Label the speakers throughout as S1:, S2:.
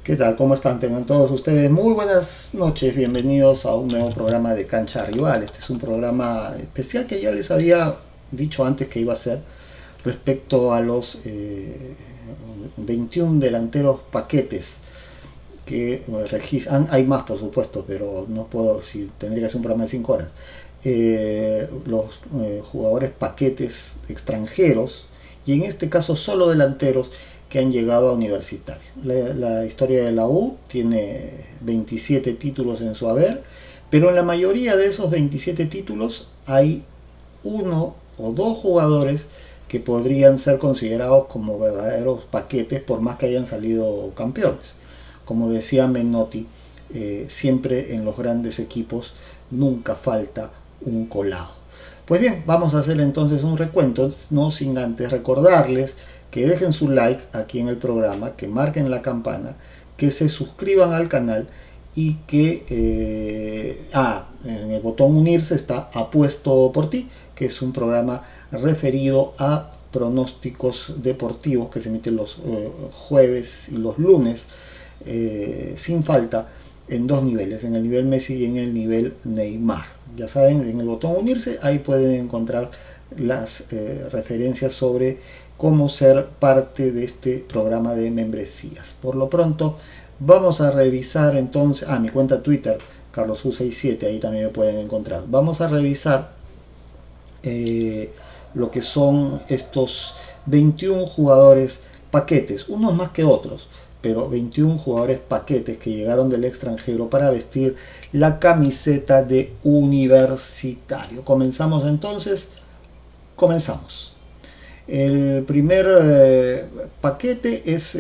S1: ¿Qué tal? ¿Cómo están? Tengan todos ustedes muy buenas noches. Bienvenidos a un nuevo programa de Cancha Rival. Este es un programa especial que ya les había dicho antes que iba a ser respecto a los 21 delanteros paquetes que registran. Hay más, por supuesto, pero no puedo, si tendría que ser un programa de 5 horas. Los jugadores paquetes extranjeros y en este caso solo delanteros que han llegado a Universitario. La historia de la U tiene 27 títulos en su haber, pero en la mayoría de esos 27 títulos hay uno o dos jugadores que podrían ser considerados como verdaderos paquetes por más que hayan salido campeones. Como decía Menotti, siempre en los grandes equipos nunca falta un colado. Pues bien, vamos a hacer entonces un recuento, no sin antes recordarles que dejen su like aquí en el programa, que marquen la campana, que se suscriban al canal y que en el botón unirse está Apuesto por ti, que es un programa referido a pronósticos deportivos que se emiten los jueves y los lunes sin falta en dos niveles, en el nivel Messi y en el nivel Neymar. Ya saben, en el botón unirse ahí pueden encontrar las referencias sobre cómo ser parte de este programa de membresías. Por lo pronto vamos a revisar entonces, mi cuenta Twitter, CarlosU67, ahí también me pueden encontrar. Vamos a revisar lo que son estos 21 jugadores paquetes, unos más que otros, pero 21 jugadores paquetes que llegaron del extranjero para vestir la camiseta de Universitario. Comenzamos entonces, comenzamos. El primer paquete es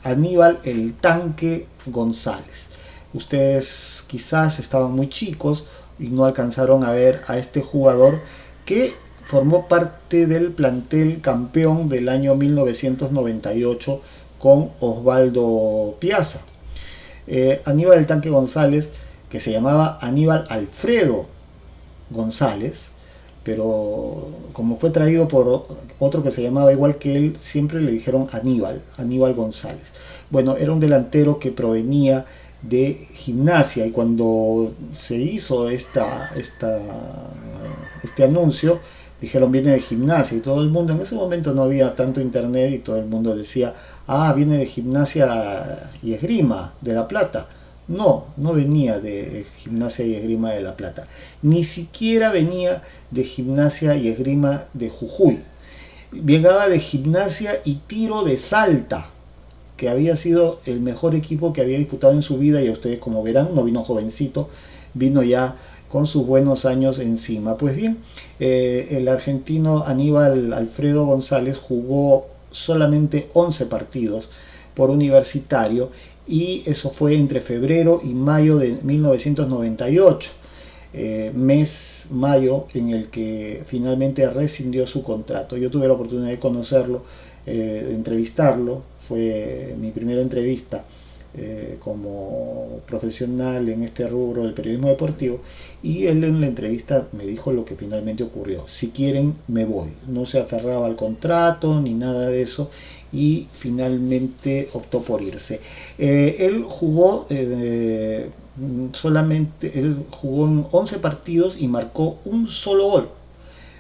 S1: Aníbal el Tanque González. Ustedes quizás estaban muy chicos y no alcanzaron a ver a este jugador que formó parte del plantel campeón del año 1998 con Osvaldo Piazza. Aníbal el Tanque González, que se llamaba Aníbal Alfredo González, pero como fue traído por otro que se llamaba igual que él, siempre le dijeron Aníbal González. Bueno, era un delantero que provenía de Gimnasia y cuando se hizo este anuncio, dijeron viene de Gimnasia y todo el mundo, en ese momento no había tanto internet y todo el mundo decía, viene de Gimnasia y Esgrima de La Plata. No, no venía de Gimnasia y Esgrima de La Plata. Ni siquiera venía de Gimnasia y Esgrima de Jujuy. Llegaba de Gimnasia y Tiro de Salta, que había sido el mejor equipo que había disputado en su vida, y a ustedes como verán, no vino jovencito, vino ya con sus buenos años encima. Pues bien, el argentino Aníbal Alfredo González jugó solamente 11 partidos por Universitario y eso fue entre febrero y mayo de 1998, mayo en el que finalmente rescindió su contrato. Yo tuve la oportunidad de conocerlo, de entrevistarlo, fue mi primera entrevista como profesional en este rubro del periodismo deportivo, y él en la entrevista me dijo lo que finalmente ocurrió: si quieren me voy. No se aferraba al contrato ni nada de eso y finalmente optó por irse. Él jugó en 11 partidos y marcó un solo gol.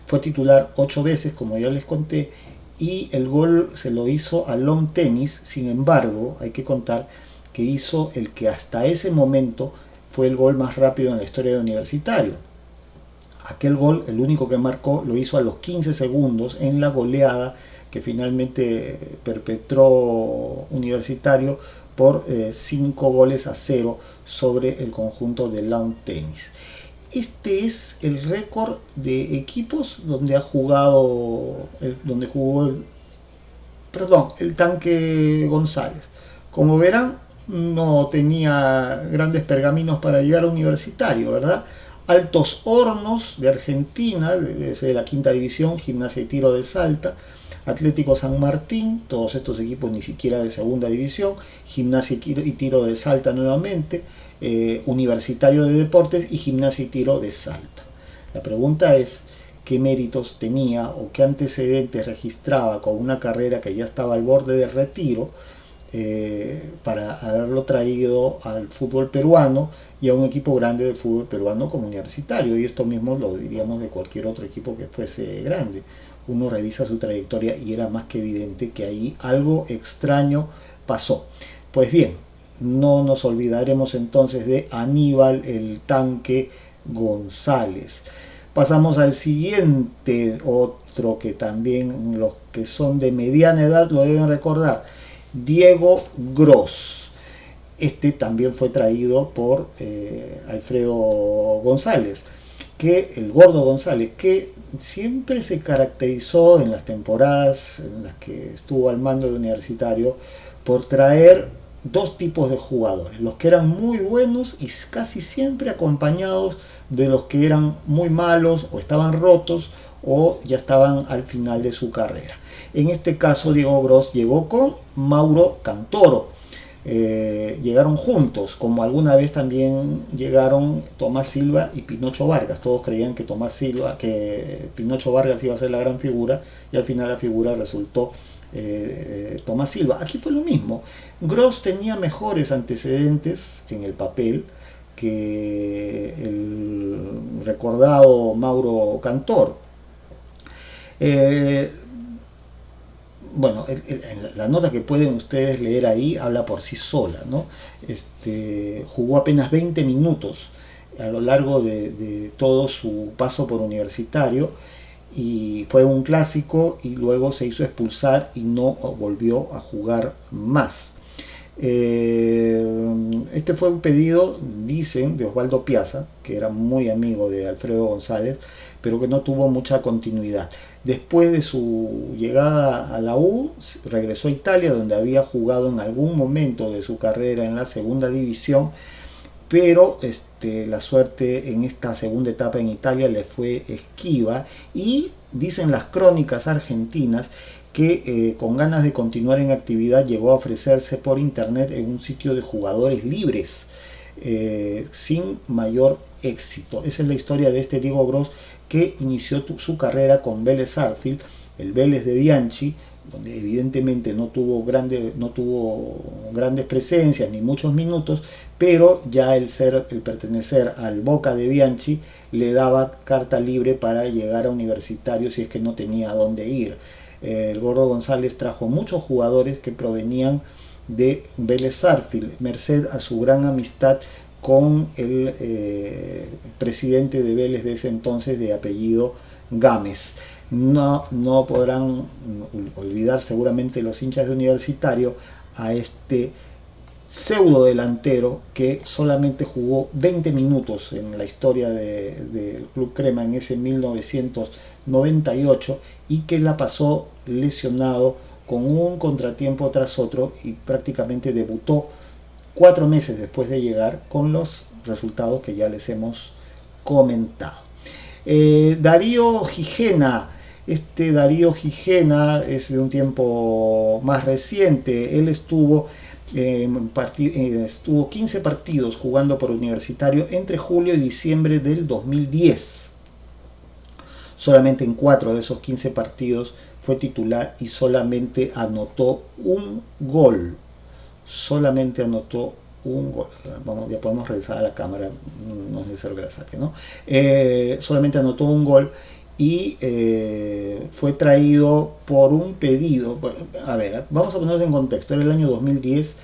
S1: Fue titular 8 veces, como ya les conté, y el gol se lo hizo a Long Tennis. Sin embargo, hay que contar que hizo el que hasta ese momento fue el gol más rápido en la historia de Universitario. Aquel gol, el único que marcó, lo hizo a los 15 segundos en la goleada que finalmente perpetró Universitario por 5-0 sobre el conjunto de Lawn Tennis. Este es el récord de equipos donde jugó el Tanque González. Como verán, no tenía grandes pergaminos para llegar a Universitario, ¿verdad? Altos Hornos de Argentina, de la quinta división, Gimnasia y Tiro de Salta, Atlético San Martín, todos estos equipos ni siquiera de segunda división, Gimnasia y Tiro de Salta nuevamente, Universitario de Deportes y Gimnasia y Tiro de Salta. La pregunta es, ¿qué méritos tenía o qué antecedentes registraba con una carrera que ya estaba al borde del retiro para haberlo traído al fútbol peruano y a un equipo grande del fútbol peruano como Universitario, y esto mismo lo diríamos de cualquier otro equipo que fuese grande. Uno revisa su trayectoria y era más que evidente que ahí algo extraño pasó. Pues bien, no nos olvidaremos entonces de Aníbal el Tanque González. Pasamos al siguiente, otro que también los que son de mediana edad lo deben recordar, Diego Gross. Este también fue traído por Alfredo González, que el Gordo González, que siempre se caracterizó en las temporadas en las que estuvo al mando de Universitario por traer dos tipos de jugadores, los que eran muy buenos y casi siempre acompañados de los que eran muy malos o estaban rotos o ya estaban al final de su carrera. En este caso Diego Gross llegó con Mauro Cantoro. Llegaron juntos, como alguna vez también llegaron Tomás Silva y Pinocho Vargas. Todos creían que Pinocho Vargas iba a ser la gran figura y al final la figura resultó Tomás Silva. Aquí fue lo mismo. Gross tenía mejores antecedentes en el papel que el recordado Mauro Cantor. Bueno, la nota que pueden ustedes leer ahí habla por sí sola, ¿no? Jugó apenas 20 minutos a lo largo de todo su paso por Universitario y fue un clásico y luego se hizo expulsar y no volvió a jugar más. Este fue un pedido, dicen, de Osvaldo Piazza, que era muy amigo de Alfredo González, pero que no tuvo mucha continuidad. Después de su llegada a la U, regresó a Italia, donde había jugado en algún momento de su carrera en la segunda división, pero la suerte en esta segunda etapa en Italia le fue esquiva y dicen las crónicas argentinas que con ganas de continuar en actividad llegó a ofrecerse por internet en un sitio de jugadores libres sin mayor éxito. Esa es la historia de este Diego Gross, que inició su carrera con Vélez Sarsfield, el Vélez de Bianchi, donde evidentemente no tuvo grandes presencias ni muchos minutos, pero ya el pertenecer al Boca de Bianchi le daba carta libre para llegar a Universitario si es que no tenía a dónde ir. El Gordo González trajo muchos jugadores que provenían de Vélez Sarsfield, merced a su gran amistad con el presidente de Vélez de ese entonces, de apellido Gámez. No podrán olvidar seguramente los hinchas de Universitario a este pseudo delantero que solamente jugó 20 minutos en la historia del Club Crema en ese 1998 y que la pasó lesionado con un contratiempo tras otro y prácticamente debutó 4 meses después de llegar, con los resultados que ya les hemos comentado. Darío Gigena. Darío Gigena es de un tiempo más reciente. Él estuvo 15 partidos jugando por Universitario entre julio y diciembre del 2010. Solamente en 4 de esos 15 partidos fue titular y solamente anotó un gol. Solamente anotó un gol. Ya podemos regresar a la cámara, no es necesario que la saque, ¿no? Solamente anotó un gol y fue traído por un pedido. A ver, vamos a ponernos en contexto. Era el año 2010,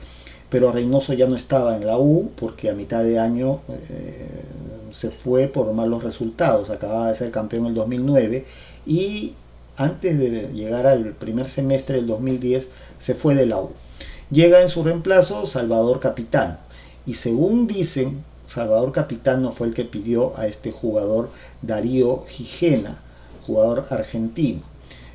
S1: pero Reynoso ya no estaba en la U porque a mitad de año se fue por malos resultados. Acababa de ser campeón en el 2009 y antes de llegar al primer semestre del 2010 se fue de la U. Llega en su reemplazo Salvador Capitano y según dicen, Salvador Capitano fue el que pidió a este jugador Darío Gigena, jugador argentino.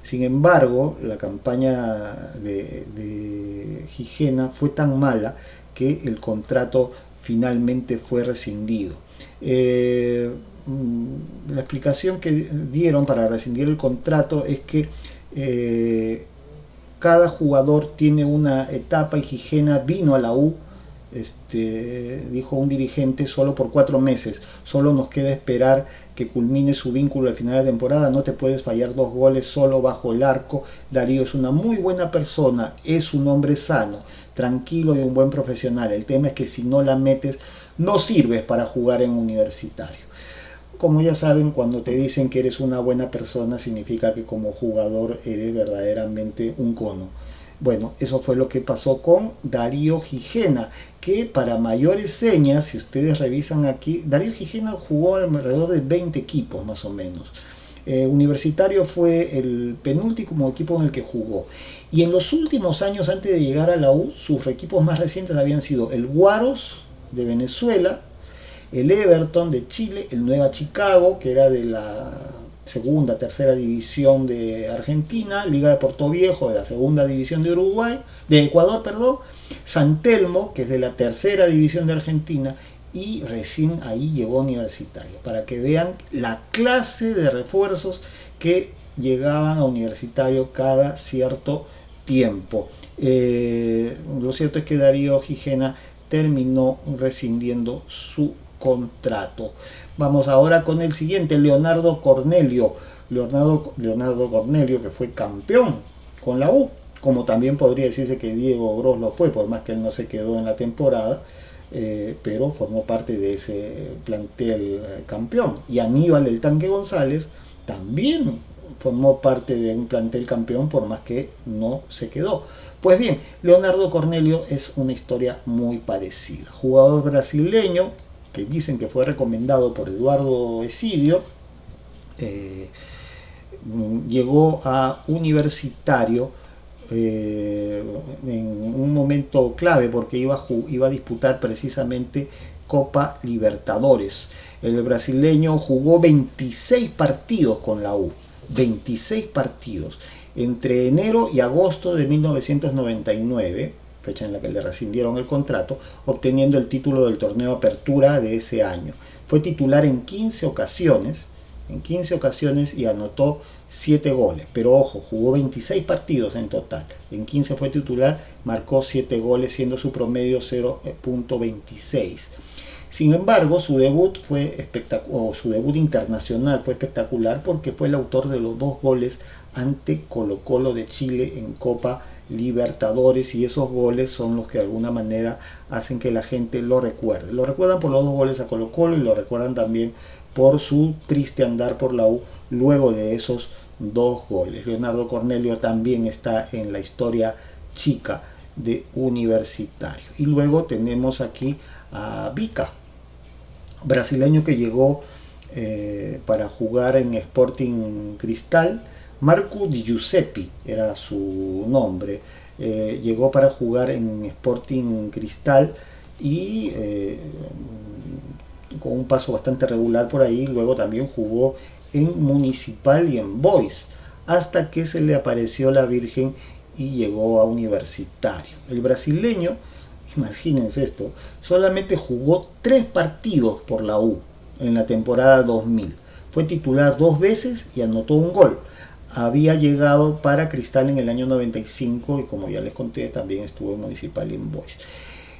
S1: Sin embargo, la campaña de Gigena fue tan mala que el contrato finalmente fue rescindido. La explicación que dieron para rescindir el contrato es que cada jugador tiene una etapa y Gigena vino a la U dijo un dirigente, solo por 4 meses, solo nos queda esperar que culmine su vínculo al final de la temporada, no te puedes fallar 2 goles solo bajo el arco. Darío es una muy buena persona, es un hombre sano, tranquilo y un buen profesional. El tema es que si no la metes, no sirves para jugar en Universitario. Como ya saben, cuando te dicen que eres una buena persona, significa que como jugador eres verdaderamente un cono. Bueno, eso fue lo que pasó con Darío Gigena, que para mayores señas, si ustedes revisan aquí, Darío Gigena jugó alrededor de 20 equipos más o menos. Universitario fue el penúltimo equipo en el que jugó. Y en los últimos años, antes de llegar a la U, sus equipos más recientes habían sido el Guaros de Venezuela, el Everton de Chile, el Nueva Chicago, que era de la segunda, tercera división de Argentina, Liga de Portoviejo de la segunda división de Uruguay, de Ecuador, perdón, San Telmo, que es de la tercera división de Argentina, y recién ahí llegó Universitario, para que vean la clase de refuerzos que llegaban a Universitario cada cierto tiempo. Lo cierto es que Darío Gigena terminó rescindiendo su contrato. Vamos ahora con el siguiente, Leonardo Cornelio. Leonardo Cornelio, que fue campeón con la U, como también podría decirse que Diego Gros lo fue, por más que él no se quedó en la temporada, pero formó parte de ese plantel campeón. Y Aníbal el Tanque González también formó parte de un plantel campeón, por más que no se quedó. Pues bien, Leonardo Cornelio es una historia muy parecida. Jugador brasileño, que dicen que fue recomendado por Eduardo Esidio, llegó a Universitario en un momento clave porque iba a disputar precisamente Copa Libertadores. El brasileño jugó 26 partidos con la U, 26 partidos, entre enero y agosto de 1999, fecha en la que le rescindieron el contrato, obteniendo el título del torneo Apertura de ese año. Fue titular en 15 ocasiones y anotó 7 goles, pero ojo, jugó 26 partidos en total, en 15 fue titular, marcó 7 goles, siendo su promedio 0.26. Sin embargo, su debut internacional fue espectacular porque fue el autor de los 2 goles ante Colo-Colo de Chile en Copa Libertadores, y esos goles son los que de alguna manera hacen que la gente lo recuerde. Lo recuerdan por los 2 goles a Colo-Colo y lo recuerdan también por su triste andar por la U luego de esos 2 goles. Leonardo Cornelio también está en la historia chica de Universitario. Y luego tenemos aquí a Vica, brasileño que llegó para jugar en Sporting Cristal. Marco Di Giuseppe era su nombre. Llegó para jugar en Sporting Cristal y con un paso bastante regular por ahí. Luego también jugó en Municipal y en Boys, hasta que se le apareció la Virgen y llegó a Universitario. El brasileño, imagínense esto, solamente jugó 3 partidos por la U en la temporada 2000. Fue titular 2 veces y anotó 1 gol. Había llegado para Cristal en el año 95 y, como ya les conté, también estuvo en Municipal y en Boys.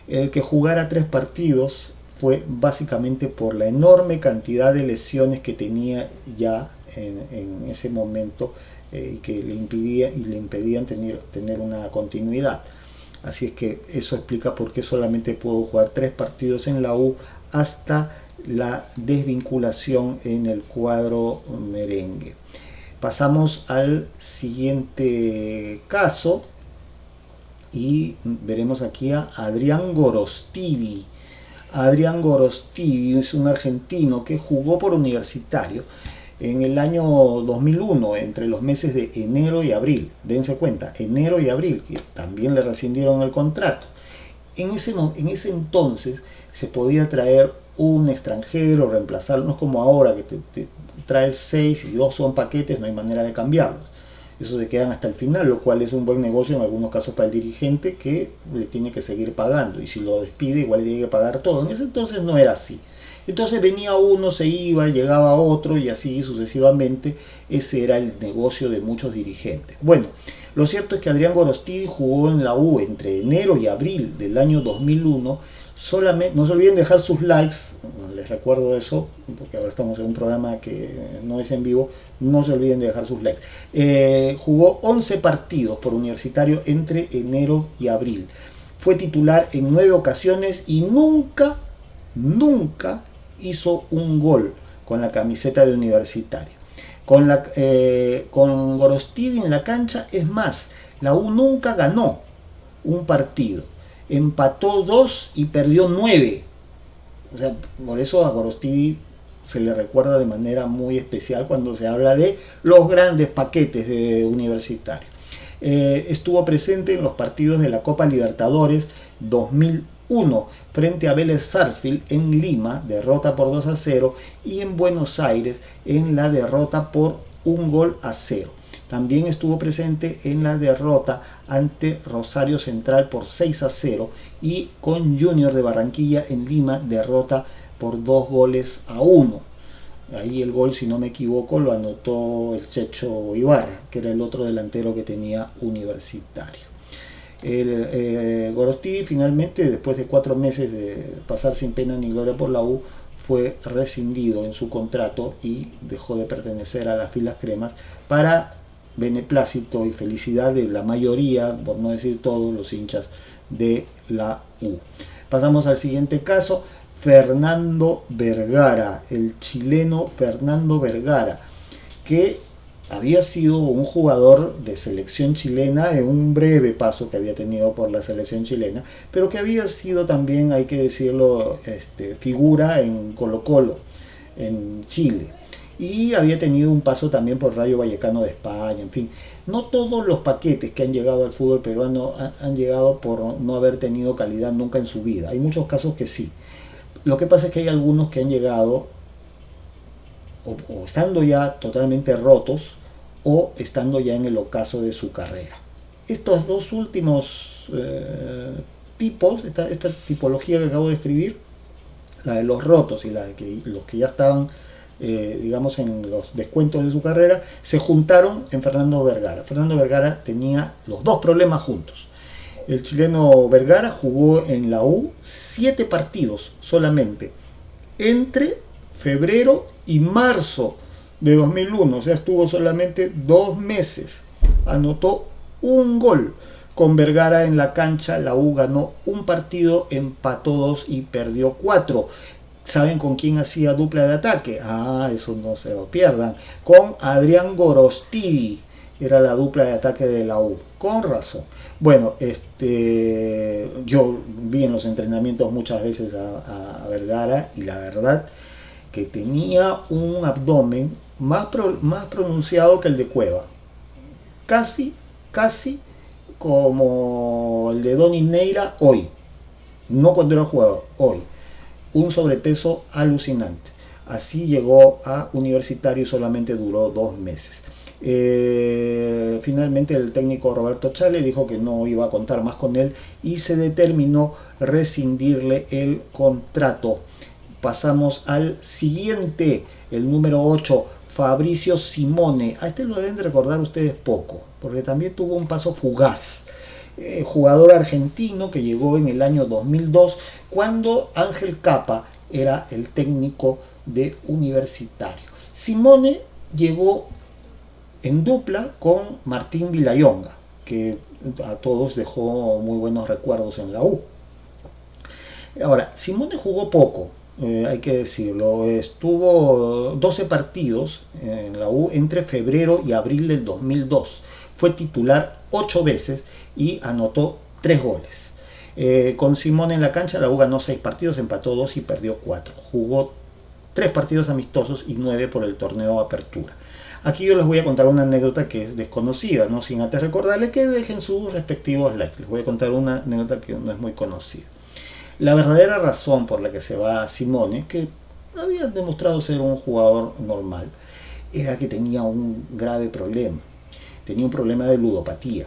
S1: El que jugara 3 partidos fue básicamente por la enorme cantidad de lesiones que tenía ya en ese momento, y que le impedían tener una continuidad. Así es que eso explica por qué solamente pudo jugar 3 partidos en la U hasta la desvinculación en el cuadro merengue. Pasamos al siguiente caso y veremos aquí a Adrián Gorostidi. Adrián Gorostidi es un argentino que jugó por Universitario en el año 2001, entre los meses de enero y abril. Dense cuenta, enero y abril, que también le rescindieron el contrato. En ese entonces se podía traer un extranjero, reemplazarlo, no es como ahora que te traes 6 y 2 son paquetes, no hay manera de cambiarlos. Eso se quedan hasta el final, lo cual es un buen negocio en algunos casos para el dirigente, que le tiene que seguir pagando, y si lo despide igual le tiene que pagar todo. En ese entonces no era así. Entonces venía uno, se iba, llegaba otro y así sucesivamente. Ese era el negocio de muchos dirigentes. Bueno, Lo cierto es que Adrián Gorostidi jugó en la U entre enero y abril del año 2001. Solamente, no se olviden dejar sus likes, les recuerdo eso, porque ahora estamos en un programa que no es en vivo, no se olviden de dejar sus likes. Jugó 11 partidos por Universitario entre enero y abril. Fue titular en 9 ocasiones y nunca hizo un gol con la camiseta de Universitario. Con Gorostidi en la cancha, es más, la U nunca ganó un partido. Empató 2 y perdió 9. O sea, por eso a Gorostidi se le recuerda de manera muy especial cuando se habla de los grandes paquetes de Universitario. Estuvo presente en los partidos de la Copa Libertadores 2001 frente a Vélez Sarsfield en Lima, derrota por 2-0, y en Buenos Aires en la derrota por 1-0. También estuvo presente en la derrota ante Rosario Central por 6-0 y con Junior de Barranquilla en Lima, derrota por 2-1. Ahí el gol, si no me equivoco, lo anotó el Checho Ibarra, que era el otro delantero que tenía Universitario. Gorostidi finalmente, después de 4 meses de pasar sin pena ni gloria por la U, fue rescindido en su contrato y dejó de pertenecer a las filas cremas para beneplácito y felicidad de la mayoría, por no decir todos, los hinchas de la U. Pasamos al siguiente caso. Fernando Vergara, el chileno Fernando Vergara, que había sido un jugador de selección chilena en un breve paso que había tenido por la selección chilena, pero que había sido también, hay que decirlo, figura en Colo-Colo, en Chile, y había tenido un paso también por Rayo Vallecano de España. En fin, no todos los paquetes que han llegado al fútbol peruano han llegado por no haber tenido calidad nunca en su vida. Hay muchos casos que sí. Lo que pasa es que hay algunos que han llegado o estando ya totalmente rotos o estando ya en el ocaso de su carrera. Estos dos últimos tipos, esta tipología que acabo de escribir, la de los rotos y la de los que ya estaban, digamos, en los descuentos de su carrera, se juntaron en Fernando Vergara. Fernando Vergara tenía los dos problemas juntos. El chileno Vergara jugó en la U 7 partidos solamente entre febrero y marzo de 2001, o sea, estuvo solamente 2 meses. Anotó un gol. Con Vergara en la cancha, la U ganó un partido, empató 2 y perdió 4. ¿Saben con quién hacía dupla de ataque? Eso no se lo pierdan. Con Adrián Gorostidi. Era la dupla de ataque de la U. Con razón. Bueno, yo vi en los entrenamientos muchas veces a Vergara, y la verdad que tenía un abdomen más pronunciado que el de Cueva. Casi como el de Donny Neira hoy. No cuando era jugador, hoy. Un sobrepeso alucinante. Así llegó a Universitario y solamente duró 2 meses. Finalmente el técnico Roberto Chale dijo que no iba a contar más con él y se determinó rescindirle el contrato. Pasamos al siguiente, el número 8, Fabricio Simone. A este lo deben de recordar ustedes poco, porque también tuvo un paso fugaz. Jugador argentino que llegó en el año 2002, cuando Ángel Capa era el técnico de Universitario. Simone llegó en dupla con Martín Villayonga, que a todos dejó muy buenos recuerdos en la U. Ahora, Simone jugó poco, hay que decirlo. Estuvo 12 partidos en la U entre febrero y abril del 2002. Fue titular 8 veces y anotó 3 goles. Con Simone en la cancha, la U ganó 6 partidos, empató 2 y perdió 4. Jugó 3 partidos amistosos y 9 por el torneo Apertura. Aquí yo les voy a contar una anécdota que es desconocida, ¿no? Sin antes recordarles que dejen sus respectivos likes. Les voy a contar una anécdota que no es muy conocida. La verdadera razón por la que se va a Simone, que había demostrado ser un jugador normal, era que tenía un grave problema. Tenía un problema de ludopatía.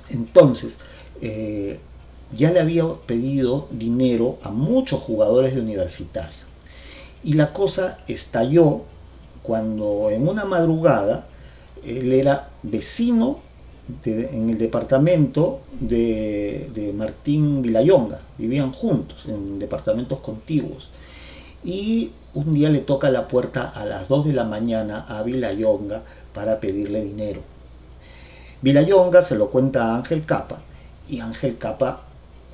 S1: Entonces, ya le había pedido dinero a muchos jugadores de Universitario. Y la cosa estalló cuando en una madrugada él era vecino en el departamento de Martín Villayonga, vivían juntos en departamentos contiguos. Y un día le toca la puerta a las 2 de la mañana a Villayonga para pedirle dinero. Villayonga se lo cuenta a Ángel Capa y Ángel Capa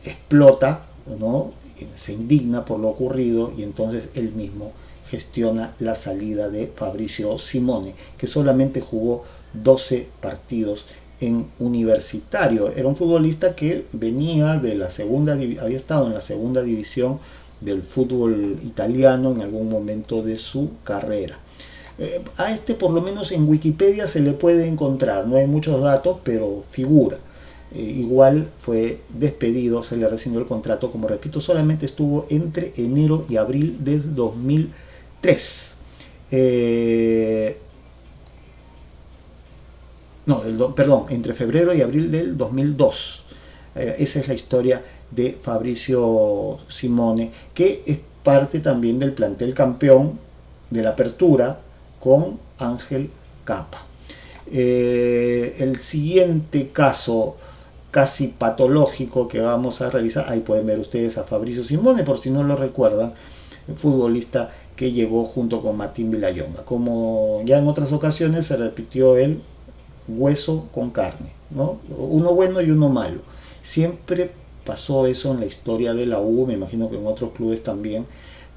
S1: explota, ¿no? Se indigna por lo ocurrido y entonces él mismo gestiona la salida de Fabrizio Simone, que solamente jugó 12 partidos en Universitario. Era un futbolista que venía de la segunda, había estado en la segunda división del fútbol italiano en algún momento de su carrera. A este, por lo menos en Wikipedia, se le puede encontrar, no hay muchos datos, pero figura. Igual fue despedido, se le rescindió el contrato, como repito, solamente estuvo entre enero y abril de 2003. Perdón, entre febrero y abril del 2002. Esa es la historia de Fabrizio Simone, que es parte también del plantel campeón de la Apertura con Ángel Capa. El siguiente caso casi patológico que vamos a revisar, ahí pueden ver ustedes a Fabrizio Simone, por si no lo recuerdan, el futbolista que llegó junto con Martín Villayonga. Como ya en otras ocasiones se repitió el hueso con carne, ¿no? Uno bueno y uno malo. Siempre pasó eso en la historia de la U, me imagino que en otros clubes también,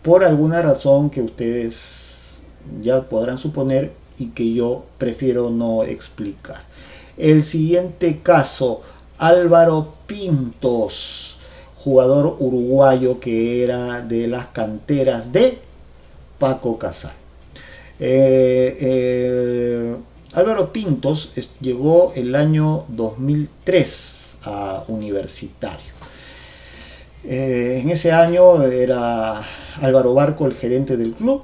S1: por alguna razón que ustedes ya podrán suponer y que yo prefiero no explicar. El siguiente caso, Álvaro Pintos, jugador uruguayo que era de las canteras de Paco Casal. Álvaro Pintos llegó el año 2003 a Universitario. En ese año era Álvaro Barco el gerente del club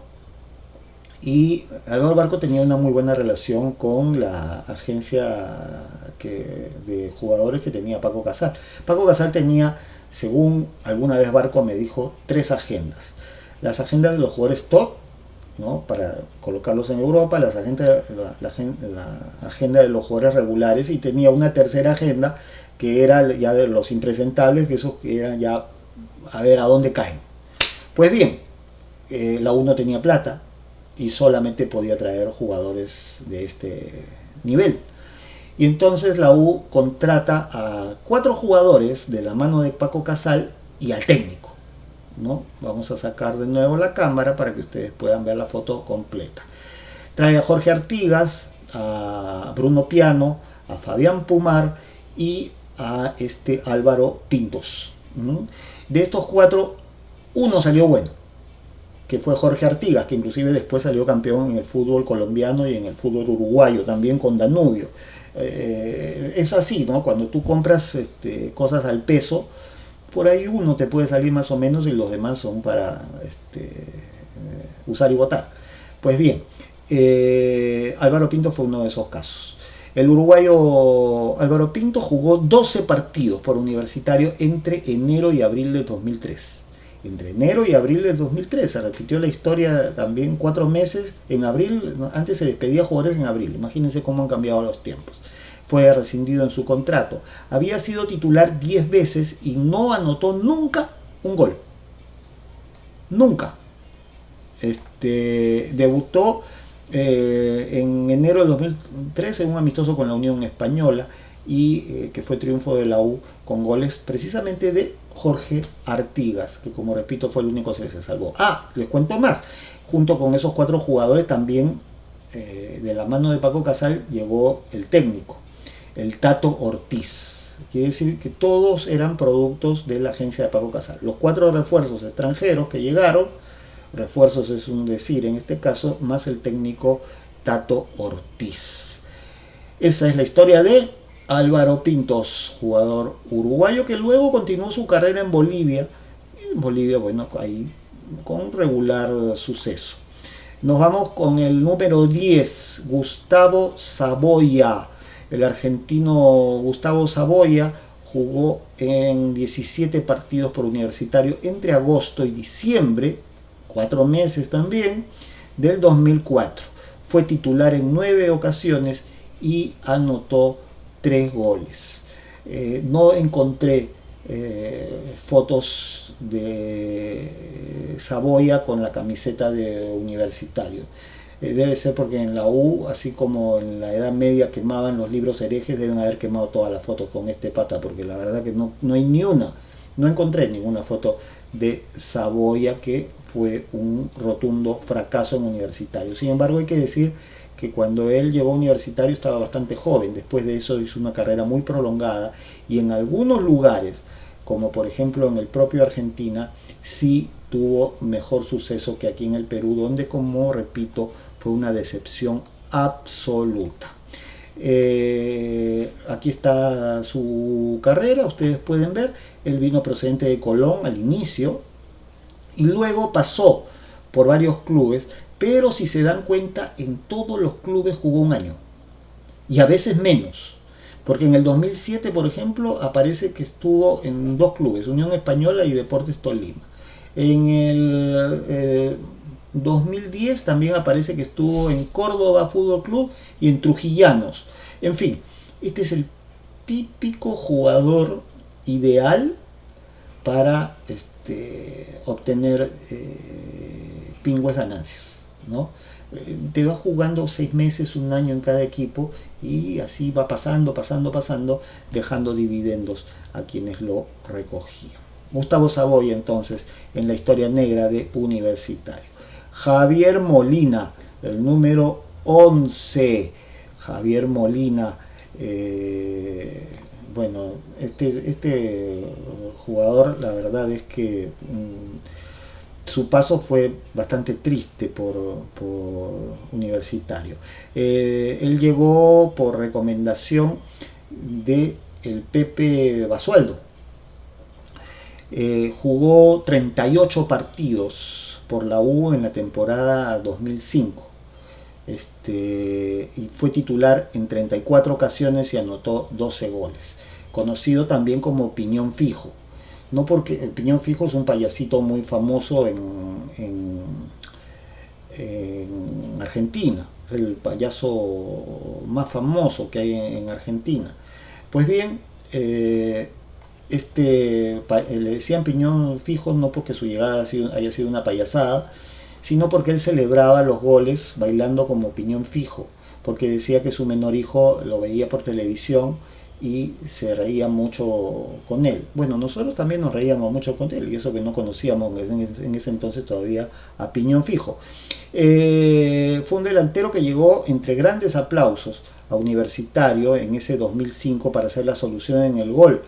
S1: y Álvaro Barco tenía una muy buena relación con la agencia de jugadores que tenía Paco Casal. Paco Casal tenía, según alguna vez Barco me dijo, 3 agendas. Las agendas de los jugadores top, ¿no? Para colocarlos en Europa, la agenda de los jugadores regulares, y tenía una tercera agenda que era ya de los impresentables, que esos eran ya a ver a dónde caen. Pues bien, la U no tenía plata y solamente podía traer jugadores de este nivel. Y entonces la U contrata a 4 jugadores de la mano de Paco Casal y al técnico, ¿no? Vamos a sacar de nuevo la cámara para que ustedes puedan ver la foto completa. Trae a Jorge Artigas, a Bruno Piano, a Fabián Pumar y a Álvaro Pintos. De estos 4, uno salió bueno, que fue Jorge Artigas, que inclusive después salió campeón en el fútbol colombiano y en el fútbol uruguayo, también con Danubio. Es así, ¿no? Cuando tú compras cosas al peso, por ahí uno te puede salir más o menos y los demás son para usar y botar. Pues bien, Álvaro Pinto fue uno de esos casos. El uruguayo Álvaro Pinto jugó 12 partidos por Universitario entre enero y abril de 2003. Entre enero y abril de 2003 se repitió la historia también, 4 meses en abril. Antes se despedía a jugadores en abril, imagínense cómo han cambiado los tiempos. Fue rescindido en su contrato. Había sido titular 10 veces y no anotó nunca un gol. Nunca. Debutó en enero de 2013 en un amistoso con la Unión Española y que fue triunfo de la U con goles precisamente de Jorge Artigas, que como repito fue el único que se salvó. Les cuento más. Junto con esos 4 jugadores también de la mano de Paco Casal llegó el técnico, el Tato Ortiz. Quiere decir que todos eran productos de la agencia de Paco Casal. Los 4 refuerzos extranjeros que llegaron, refuerzos es un decir en este caso, más el técnico Tato Ortiz. Esa es la historia de Álvaro Pintos, jugador uruguayo que luego continuó su carrera en Bolivia. En Bolivia, bueno, ahí con regular suceso. Nos vamos con el número 10, Gustavo Saboya. El argentino Gustavo Saboya jugó en 17 partidos por Universitario entre agosto y diciembre, 4 meses también, del 2004. Fue titular en 9 ocasiones y anotó 3 goles. No encontré fotos de Saboya con la camiseta de Universitario. Debe ser porque en la U, así como en la Edad Media quemaban los libros herejes, deben haber quemado todas las fotos con este pata, porque la verdad que no hay ni una, no encontré ninguna foto de Saboya, que fue un rotundo fracaso en Universitario. Sin embargo, hay que decir que cuando él llegó a Universitario estaba bastante joven. Después de eso hizo una carrera muy prolongada, y en algunos lugares, como por ejemplo en el propio Argentina, sí tuvo mejor suceso que aquí en el Perú, donde, como repito, fue una decepción absoluta. Aquí está su carrera, ustedes pueden ver. Él vino procedente de Colón al inicio y luego pasó por varios clubes, pero si se dan cuenta, en todos los clubes jugó un año y a veces menos, porque en el 2007, por ejemplo, aparece que estuvo en 2 clubes, Unión Española y Deportes Tolima. En el 2010 también aparece que estuvo en Córdoba Fútbol Club y en Trujillanos. En fin, este es el típico jugador ideal para obtener pingües ganancias, ¿no? Te va jugando 6 meses, un año en cada equipo, y así va pasando, dejando dividendos a quienes lo recogían. Gustavo Saboya, entonces, en la historia negra de Universitario. Javier Molina, el número 11. Javier Molina, bueno, este jugador, la verdad es que su paso fue bastante triste por Universitario. Él llegó por recomendación de el Pepe Basualdo. Jugó 38 partidos por la U en la temporada 2005. Y fue titular en 34 ocasiones y anotó 12 goles. Conocido también como Piñón Fijo. No porque el Piñón Fijo es un payasito muy famoso en Argentina. Es el payaso más famoso que hay en Argentina. Pues bien, le decían Piñón Fijo no porque su llegada haya sido una payasada, sino porque él celebraba los goles bailando como Piñón Fijo, porque decía que su menor hijo lo veía por televisión y se reía mucho con él. Bueno, nosotros también nos reíamos mucho con él, y eso que no conocíamos en ese entonces todavía a Piñón Fijo. Fue un delantero que llegó entre grandes aplausos a Universitario en ese 2005 para hacer la solución en el gol.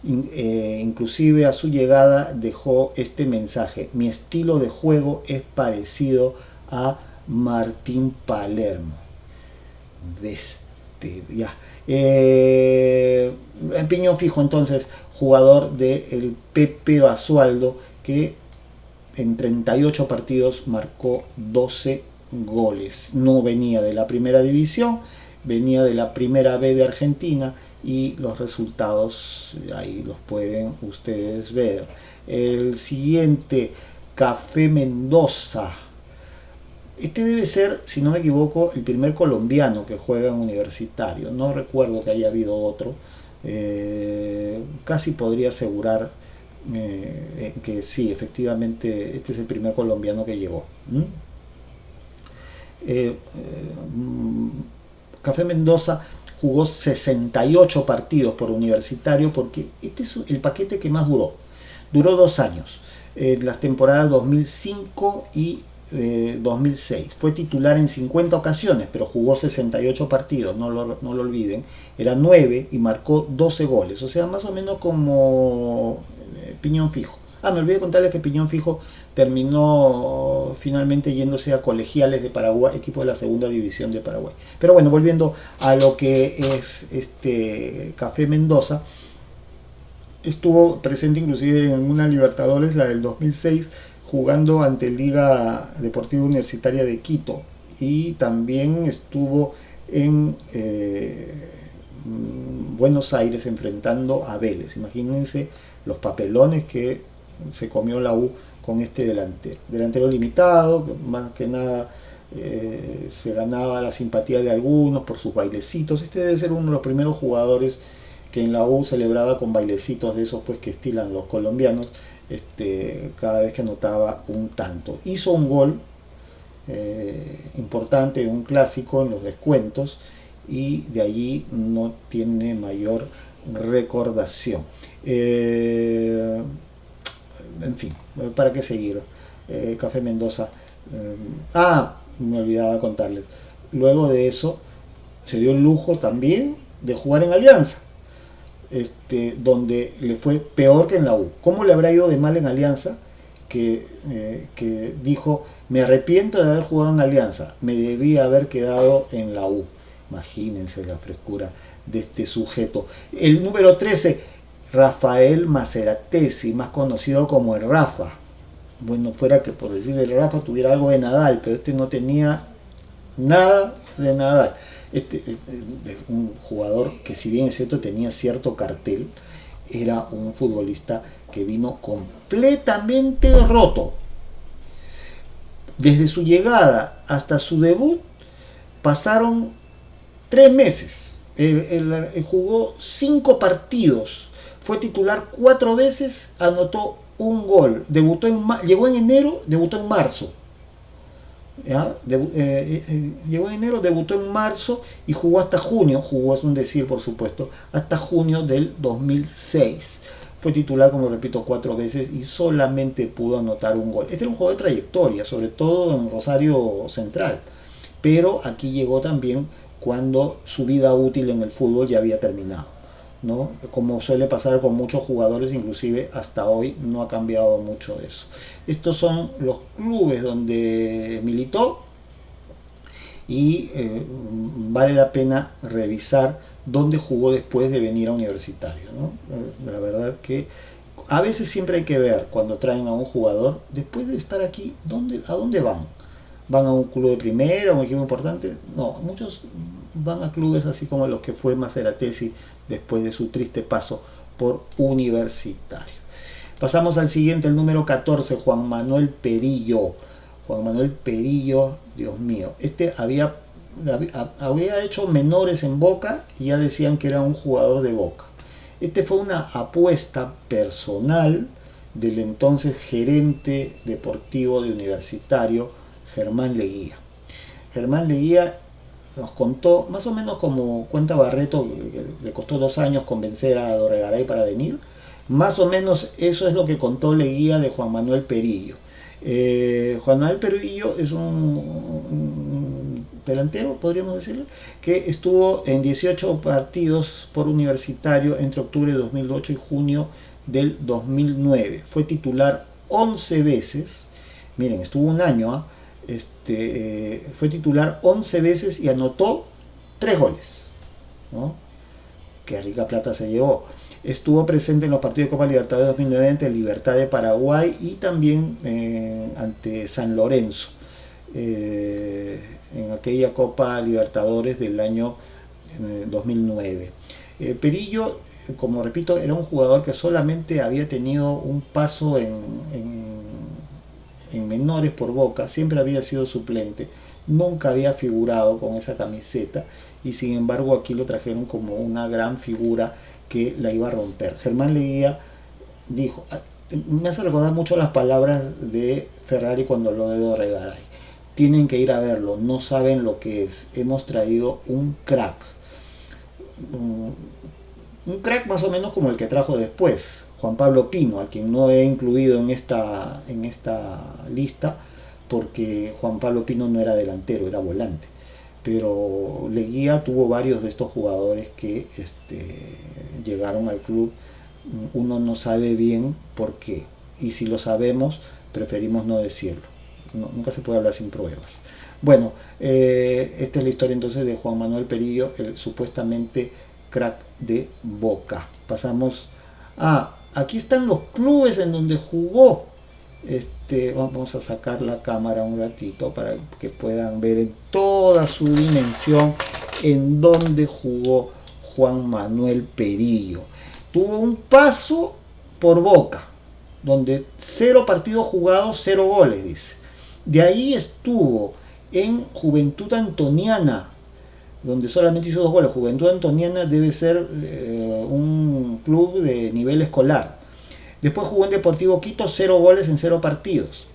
S1: Inclusive a su llegada dejó este mensaje: mi estilo de juego es parecido a Martín Palermo. Ya. Piñón Fijo, entonces, jugador del Pepe Basualdo, que en 38 partidos marcó 12 goles. No venía de la primera división, venía de la primera B de Argentina, y los resultados ahí los pueden ustedes ver. El siguiente, Café Mendoza. Este debe ser, si no me equivoco, el primer colombiano que juega en Universitario. No recuerdo que haya habido otro. Casi podría asegurar que sí, efectivamente, este es el primer colombiano que llegó. Café Mendoza jugó 68 partidos por Universitario, porque este es el paquete que más duró. Duró 2 años, las temporadas 2005 y 2006. Fue titular en 50 ocasiones, pero jugó 68 partidos, no lo olviden. Era 9 y marcó 12 goles, o sea, más o menos como Piñón Fijo. Me olvidé contarles que Piñón Fijo terminó finalmente yéndose a Colegiales de Paraguay, equipo de la segunda división de Paraguay. Pero bueno, volviendo a lo que es Café Mendoza, estuvo presente inclusive en una Libertadores, la del 2006, jugando ante Liga Deportiva Universitaria de Quito, y también estuvo en Buenos Aires enfrentando a Vélez. Imagínense los papelones que se comió la U con este delantero limitado, más que nada se ganaba la simpatía de algunos por sus bailecitos. Este debe ser uno de los primeros jugadores que en la U celebraba con bailecitos de esos pues que estilan los colombianos, cada vez que anotaba un tanto. Hizo un gol importante, un clásico en los descuentos, y de allí no tiene mayor recordación. En fin, ¿para qué seguir? Café Mendoza. Me olvidaba contarles. Luego de eso se dio el lujo también de jugar en Alianza, donde le fue peor que en la U. ¿Cómo le habrá ido de mal en Alianza? Que dijo, me arrepiento de haber jugado en Alianza, me debía haber quedado en la U. Imagínense la frescura de este sujeto. El número 13, Rafael Maceratesi, más conocido como el Rafa. Bueno, fuera que por decir el Rafa tuviera algo de Nadal, pero este no tenía nada de Nadal. Un jugador que, si bien es cierto tenía cierto cartel, era un futbolista que vino completamente roto. Desde su llegada hasta su debut pasaron 3 meses. Jugó 5 partidos, fue titular 4 veces, anotó un gol, llegó en enero, debutó en marzo. Llegó en enero, debutó en marzo y jugó hasta junio, es un decir por supuesto, hasta junio del 2006. Fue titular, como repito, 4 veces y solamente pudo anotar un gol. Este era un juego de trayectoria, sobre todo en Rosario Central, pero aquí llegó también cuando su vida útil en el fútbol ya había terminado, ¿no? Como suele pasar con muchos jugadores, inclusive hasta hoy no ha cambiado mucho eso. Estos son los clubes donde militó y vale la pena revisar dónde jugó después de venir a Universitario, ¿no? La verdad que a veces siempre hay que ver cuando traen a un jugador, después de estar aquí, ¿a dónde van? ¿Van a un club de primera, a un equipo importante? No, muchos van a clubes así como los que fue Maceratesi después de su triste paso por Universitario. Pasamos al siguiente, el número 14, Juan Manuel Perillo. Juan Manuel Perillo, Dios mío, había hecho menores en Boca y ya decían que era un jugador de Boca. Fue una apuesta personal del entonces gerente deportivo de Universitario, Germán Leguía. Germán Leguía nos contó, más o menos como cuenta Barreto, que le costó 2 años convencer a Dorregaray para venir. Más o menos eso es lo que contó Leguía de Juan Manuel Perillo. Juan Manuel Perillo es un delantero, podríamos decirlo, que estuvo en 18 partidos por Universitario entre octubre de 2008 y junio del 2009. Fue titular 11 veces. Miren, estuvo un año, fue titular 11 veces y anotó 3 goles, ¿no? Que rica plata se llevó. Estuvo presente en los partidos de Copa Libertadores 2009 ante Libertad de Paraguay y también ante San Lorenzo, en aquella Copa Libertadores del año 2009. Perillo, como repito, era un jugador que solamente había tenido un paso en menores por Boca, siempre había sido suplente, nunca había figurado con esa camiseta y sin embargo aquí lo trajeron como una gran figura que la iba a romper. Germán Leguía dijo, me hace recordar mucho las palabras de Ferrari cuando habló de Dorregaray: tienen que ir a verlo, no saben lo que es, hemos traído un crack. Un crack más o menos como el que trajo después Juan Pablo Pino, al quien no he incluido en esta lista porque Juan Pablo Pino no era delantero, era volante. Pero Leguía tuvo varios de estos jugadores que llegaron al club. Uno no sabe bien por qué, y si lo sabemos preferimos no decirlo. Nunca se puede hablar sin pruebas. Bueno, esta es la historia entonces de Juan Manuel Perillo, el supuestamente crack de Boca. Pasamos aquí están los clubes en donde jugó. Vamos a sacar la cámara un ratito para que puedan ver en toda su dimensión en donde jugó Juan Manuel Perillo. Tuvo un paso por Boca, donde 0 partidos jugados, 0 goles, dice. De ahí estuvo en Juventud Antoniana, donde solamente hizo 2 goles. Juventud Antoniana debe ser un club de nivel escolar. Después jugó en Deportivo Quito, 0 goles en 0 partidos.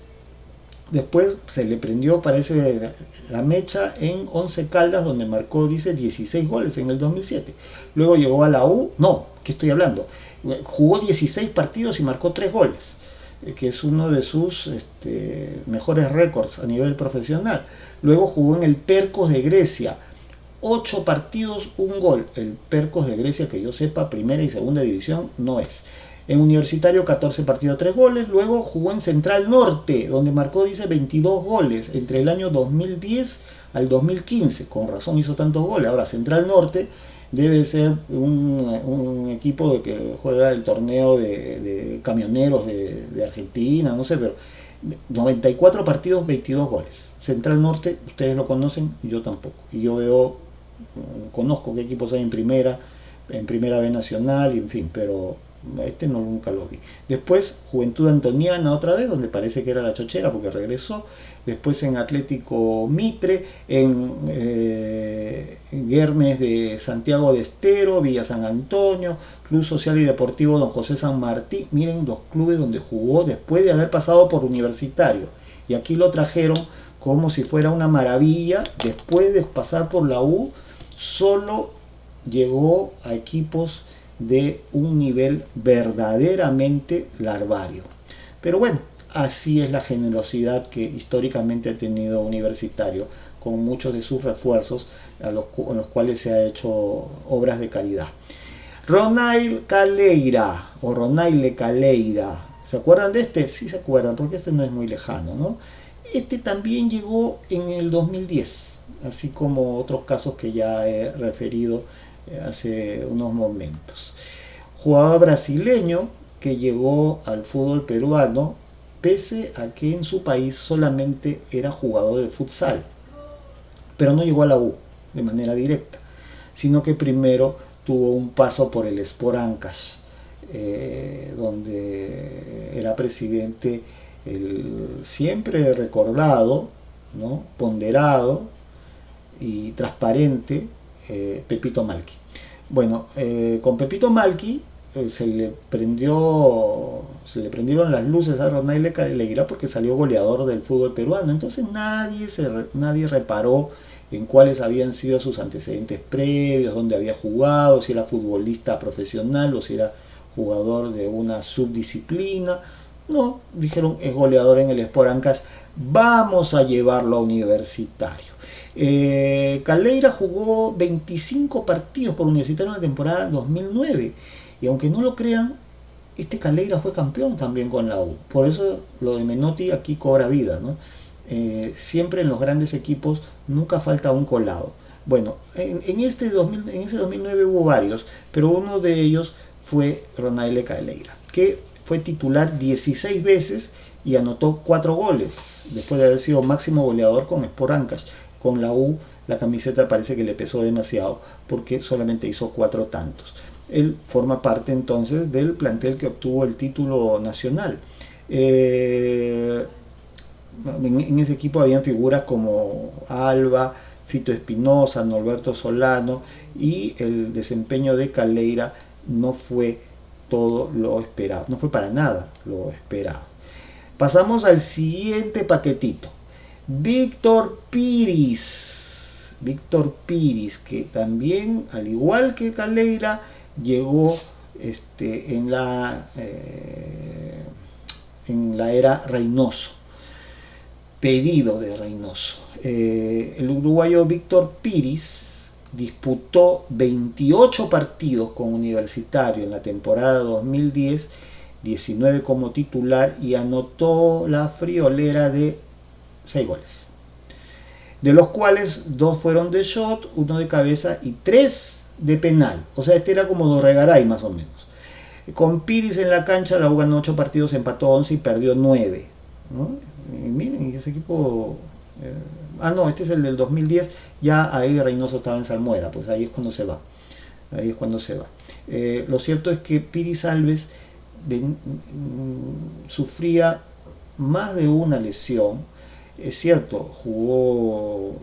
S1: Después se le prendió, parece, la mecha en Once Caldas, donde marcó, dice, 16 goles en el 2007. Luego llegó a la U, no, ¿qué estoy hablando? Jugó 16 partidos y marcó 3 goles, que es uno de sus mejores récords a nivel profesional. Luego jugó en el Percos de Grecia, 8 partidos, 1 gol. El Percos de Grecia, que yo sepa, primera y segunda división no es. En Universitario, 14 partidos, 3 goles. Luego jugó en Central Norte, donde marcó, dice, 22 goles entre el año 2010 al 2015. Con razón hizo tantos goles. Ahora, Central Norte debe ser un equipo que juega el torneo de camioneros de Argentina, no sé, pero 94 partidos, 22 goles. Central Norte, ustedes lo conocen, yo tampoco. Y yo conozco qué equipos hay en primera B Nacional, y en fin, pero no, nunca lo vi. Después Juventud Antoniana otra vez, donde parece que era la chochera porque regresó. Después en Atlético Mitre, en Guermes de Santiago de Estero, Villa San Antonio, Club Social y Deportivo Don José San Martín. Miren los clubes donde jugó después de haber pasado por Universitario. Y aquí lo trajeron como si fuera una maravilla. Después de pasar por la U, solo llegó a equipos de un nivel verdaderamente larvario. Pero bueno, así es la generosidad que históricamente ha tenido Universitario, con muchos de sus refuerzos en los cuales se ha hecho obras de caridad. Ronaile Caleira, o Ronaile Caleira, ¿se acuerdan de este? Sí se acuerdan, porque este no es muy lejano, ¿no? Este también llegó en el 2010, así como otros casos que ya he referido hace unos momentos. Jugador brasileño que llegó al fútbol peruano pese a que en su país solamente era jugador de futsal, pero no llegó a la U de manera directa, sino que primero tuvo un paso por el Sport Ancash, donde era presidente el siempre recordado, ¿no?, ponderado y transparente Pepito Malqui. Bueno, con Pepito Malqui se le prendieron las luces a Ronaile Caleira porque salió goleador del fútbol peruano. Entonces nadie reparó en cuáles habían sido sus antecedentes previos, dónde había jugado, si era futbolista profesional o si era jugador de una subdisciplina. No, dijeron, es goleador en el Sport Ancash, vamos a llevarlo a Universitario. Caleira jugó 25 partidos por Universitario en la temporada 2009, y aunque no lo crean, este Caleira fue campeón también con la U. Por eso lo de Menotti aquí cobra vida, ¿no? Siempre en los grandes equipos nunca falta un colado. Bueno, en ese 2009 hubo varios, pero uno de ellos fue Ronaile Caleira, que fue titular 16 veces y anotó 4 goles, después de haber sido máximo goleador con Sport Ancash. Con la U la camiseta parece que le pesó demasiado porque solamente hizo 4 tantos. Él forma parte entonces del plantel que obtuvo el título nacional. En ese equipo habían figuras como Alba, Fito Espinosa, Norberto Solano, y el desempeño de Caleira no fue todo lo esperado, no fue para nada lo esperado. Pasamos al siguiente paquetito. Víctor Piris, que también, al igual que Caleira, llegó en la era Reynoso, pedido de Reynoso. El uruguayo Víctor Piris disputó 28 partidos con Universitario en la temporada 2010, 19 como titular, y anotó la friolera de 6 goles, de los cuales 2 fueron de shot, 1 de cabeza y 3 de penal. O sea, este era como Dorregaray más o menos. Con Piris en la cancha, la U ganó 8 partidos, empató 11 y perdió 9, ¿no? Y miren, ese equipo... no, este es el del 2010, ya ahí Reynoso estaba en Salmuera, pues ahí es cuando se va. Lo cierto es que Piris Alves sufría más de una lesión, Es cierto, jugó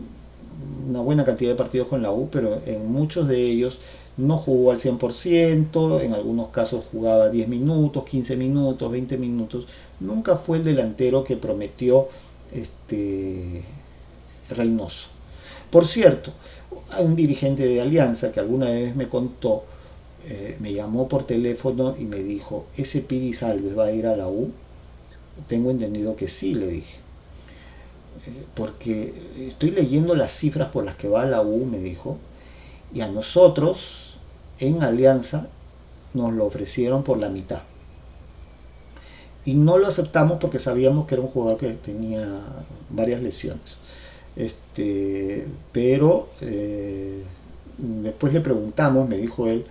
S1: una buena cantidad de partidos con la U, pero en muchos de ellos no jugó al 100%, en algunos casos jugaba 10 minutos, 15 minutos, 20 minutos. Nunca fue el delantero que prometió Reynoso. Por cierto, hay un dirigente de Alianza que alguna vez me contó, me llamó por teléfono y me dijo, ¿ese Piris Alves va a ir a la U? Tengo entendido que sí, le dije. Porque estoy leyendo las cifras por las que va a la U, me dijo, y a nosotros en Alianza nos lo ofrecieron por la mitad. Y no lo aceptamos porque sabíamos que era un jugador que tenía varias lesiones. Pero después le preguntamos, me dijo él,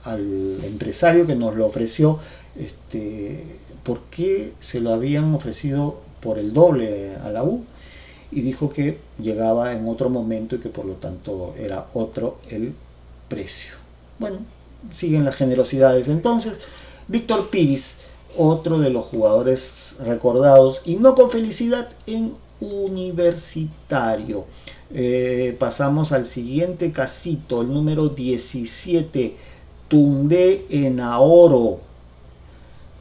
S1: al empresario que nos lo ofreció, por qué se lo habían ofrecido por el doble a la U, y dijo que llegaba en otro momento y que por lo tanto era otro el precio. Bueno, siguen las generosidades. Entonces, Víctor Piris, otro de los jugadores recordados y no con felicidad en Universitario. Pasamos al siguiente casito, el número 17, Tunde Enaoro.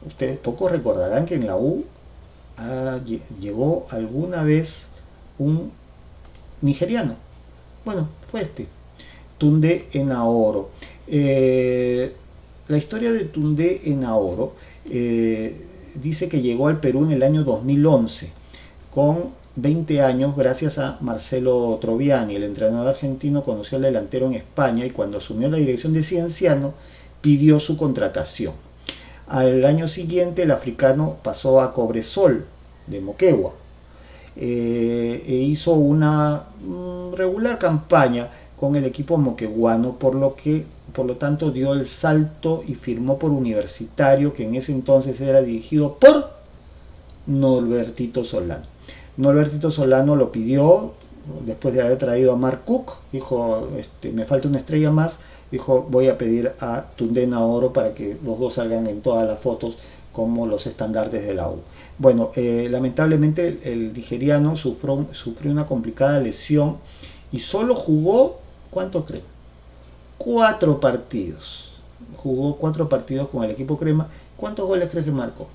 S1: Ustedes pocos recordarán que en la U llegó alguna vez un nigeriano. Bueno, fue Tunde Enaoro. La historia de Tunde Enaoro dice que llegó al Perú en el año 2011 con 20 años gracias a Marcelo Troviani. El entrenador argentino conoció al delantero en España y cuando asumió la dirección de Cienciano pidió su contratación. Al año siguiente el africano pasó a Cobresol de Moquegua e hizo una regular campaña con el equipo moqueguano, por lo tanto dio el salto y firmó por Universitario, que en ese entonces era dirigido por Norbertito Solano. Norbertito Solano lo pidió después de haber traído a Mark Cook, dijo, me falta una estrella más, dijo, voy a pedir a Tunde Enaoro para que los dos salgan en todas las fotos como los estandartes de la U. Bueno, lamentablemente el nigeriano sufrió una complicada lesión y solo jugó, ¿cuánto creen? 4 partidos. Jugó 4 partidos con el equipo crema. ¿Cuántos goles crees que marcó?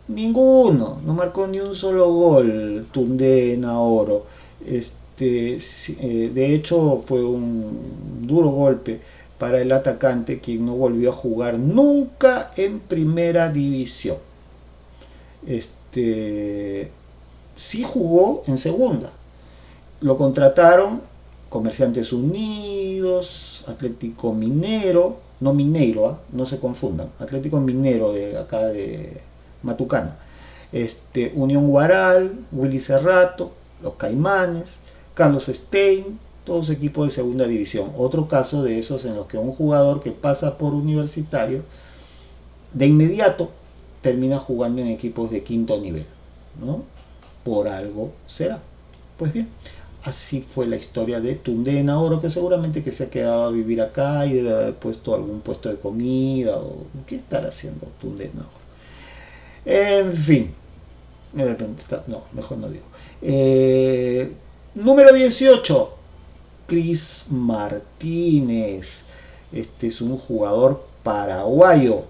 S1: Ninguno, no marcó ni un solo gol Tunde Enaoro. De hecho fue un duro golpe para el atacante, quien no volvió a jugar nunca en primera división. Sí jugó en segunda. Lo contrataron Comerciantes Unidos, Atlético Minero, no Mineiro, no se confundan, Atlético Minero de acá de Matucana, Unión Guaral, Willy Cerrato, los Caimanes, Carlos Stein, todos equipos de segunda división. Otro caso de esos en los que un jugador que pasa por Universitario de inmediato termina jugando en equipos de quinto nivel, ¿no? Por algo será. Pues bien, así fue la historia de Tunde Enaoro, que seguramente que se ha quedado a vivir acá y debe haber puesto algún puesto de comida o qué estará haciendo Tunde Enaoro. En fin, de repente está, no, mejor no digo. Número 18, Cris Martínez. Este es un jugador paraguayo.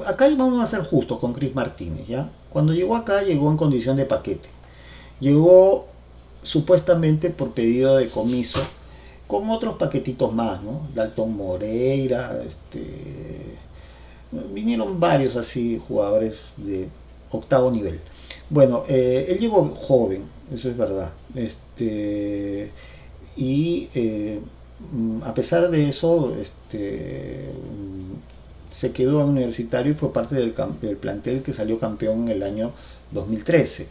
S1: Acá vamos a ser justos con Cris Martínez, ¿ya? Cuando llegó acá, llegó en condición de paquete. Llegó supuestamente por pedido de comiso, con otros paquetitos más, ¿no? Dalton Moreira, vinieron varios así jugadores de octavo nivel. Bueno, él llegó joven, eso es verdad. A pesar de eso, se quedó en Universitario y fue parte del plantel que salió campeón en el año 2013.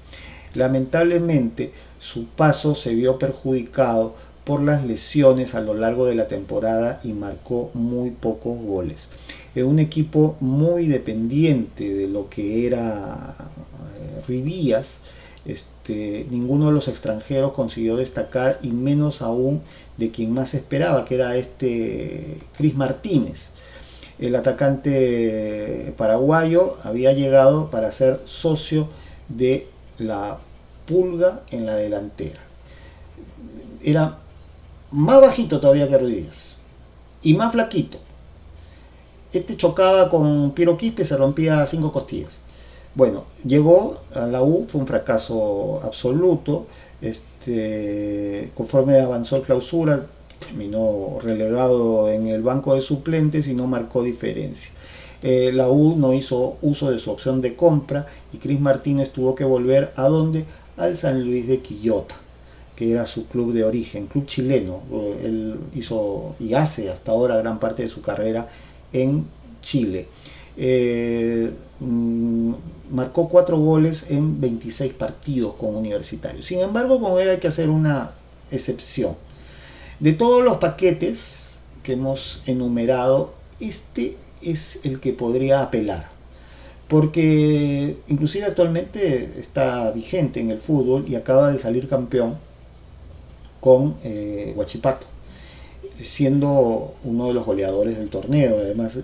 S1: Lamentablemente, su paso se vio perjudicado por las lesiones a lo largo de la temporada y marcó muy pocos goles. Un equipo muy dependiente de lo que era Ruiz Díaz, ninguno de los extranjeros consiguió destacar, y menos aún de quien más esperaba, que era Cris Martínez. El atacante paraguayo había llegado para ser socio de la Pulga en la delantera. Era más bajito todavía que Ruiz Díaz y más flaquito. Este chocaba con Piero Quispe, se rompía 5 costillas. Bueno, llegó a la U, fue un fracaso absoluto. Conforme avanzó el clausura, terminó relegado en el banco de suplentes y no marcó diferencia. La U no hizo uso de su opción de compra y Cris Martínez tuvo que volver ¿a dónde? Al San Luis de Quillota, que era su club de origen, club chileno. Él hizo y hace hasta ahora gran parte de su carrera en Chile. Marcó 4 goles en 26 partidos con Universitario. Sin embargo, con él hay que hacer una excepción. De todos los paquetes que hemos enumerado, este es el que podría apelar, porque inclusive actualmente está vigente en el fútbol y acaba de salir campeón con Huachipato, siendo uno de los goleadores del torneo. Además,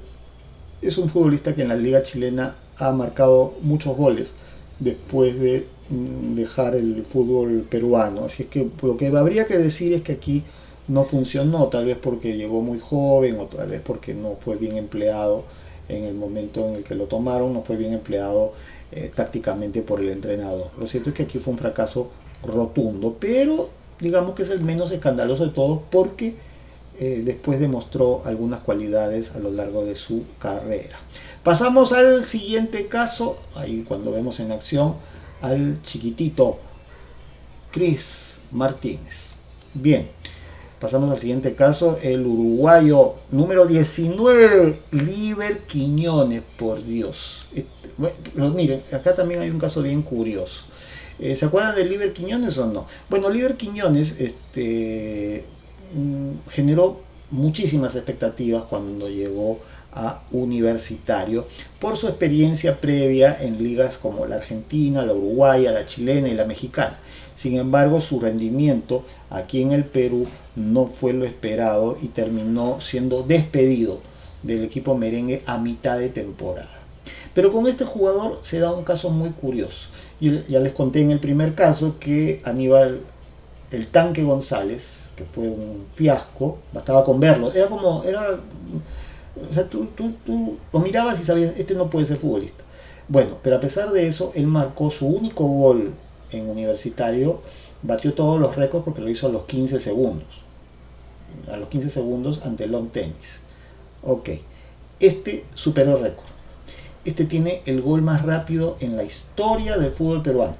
S1: es un futbolista que en la liga chilena ha marcado muchos goles después de dejar el fútbol peruano. Así es que lo que habría que decir es que aquí no funcionó, tal vez porque llegó muy joven o tal vez porque no fue bien empleado en el momento en el que lo tomaron, no fue bien empleado tácticamente por el entrenador. Lo cierto es que aquí fue un fracaso rotundo, pero digamos que es el menos escandaloso de todos porque después demostró algunas cualidades a lo largo de su carrera. Pasamos al siguiente caso, ahí cuando vemos en acción al chiquitito Cris Martínez. Bien, pasamos al siguiente caso, el uruguayo número 19, Liber Quiñones, por Dios. Bueno, miren, acá también hay un caso bien curioso. ¿Se acuerdan de Liber Quiñones o no? Bueno, Liber Quiñones generó muchísimas expectativas cuando llegó a Universitario por su experiencia previa en ligas como la argentina, la uruguaya, la chilena y la mexicana. Sin embargo, su rendimiento aquí en el Perú no fue lo esperado y terminó siendo despedido del equipo merengue a mitad de temporada. Pero con este jugador se da un caso muy curioso. Yo ya les conté en el primer caso que Aníbal el Tanque González, que fue un fiasco, bastaba con verlo, o sea, tú lo mirabas y sabías, este no puede ser futbolista. Bueno, pero a pesar de eso, él marcó su único gol en Universitario, batió todos los récords porque lo hizo a los 15 segundos. A los 15 segundos ante Long Tennis. Ok, este superó récord. Este tiene el gol más rápido en la historia del fútbol peruano.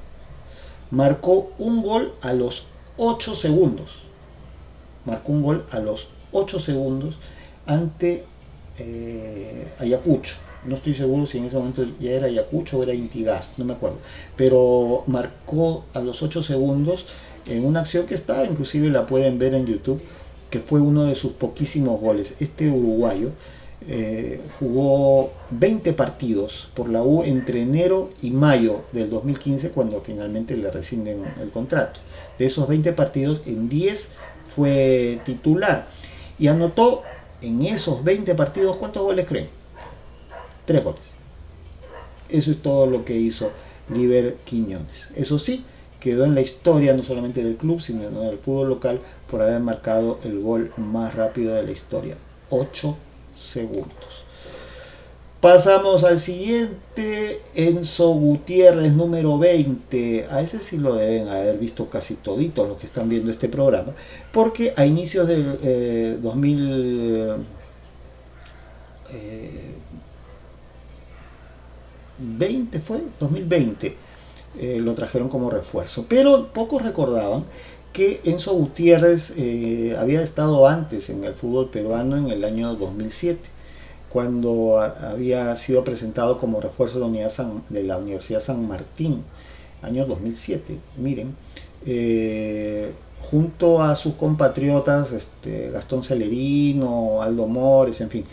S1: Marcó un gol a los 8 segundos. Marcó un gol a los 8 segundos ante Ayacucho. No estoy seguro si en ese momento ya era Ayacucho o era Intigas, no me acuerdo. Pero marcó a los 8 segundos en una acción que está, inclusive la pueden ver en YouTube, que fue uno de sus poquísimos goles. Este uruguayo jugó 20 partidos por la U entre enero y mayo del 2015, cuando finalmente le rescinden el contrato. De esos 20 partidos, en 10 fue titular y anotó en esos 20 partidos, ¿cuántos goles creen? 3 goles. Eso es todo lo que hizo Liber Quiñones. Eso sí, quedó en la historia no solamente del club, sino del fútbol local por haber marcado el gol más rápido de la historia, 8 segundos. Pasamos al siguiente, Enzo Gutiérrez, número 20. A ese sí lo deben haber visto casi toditos los que están viendo este programa, porque a inicios del 2020 lo trajeron como refuerzo, pero pocos recordaban que Enzo Gutiérrez había estado antes en el fútbol peruano en el año 2007, cuando había sido presentado como refuerzo de la Universidad San Martín, año 2007, miren, junto a sus compatriotas Gastón Celerino, Aldo Mores, en fin,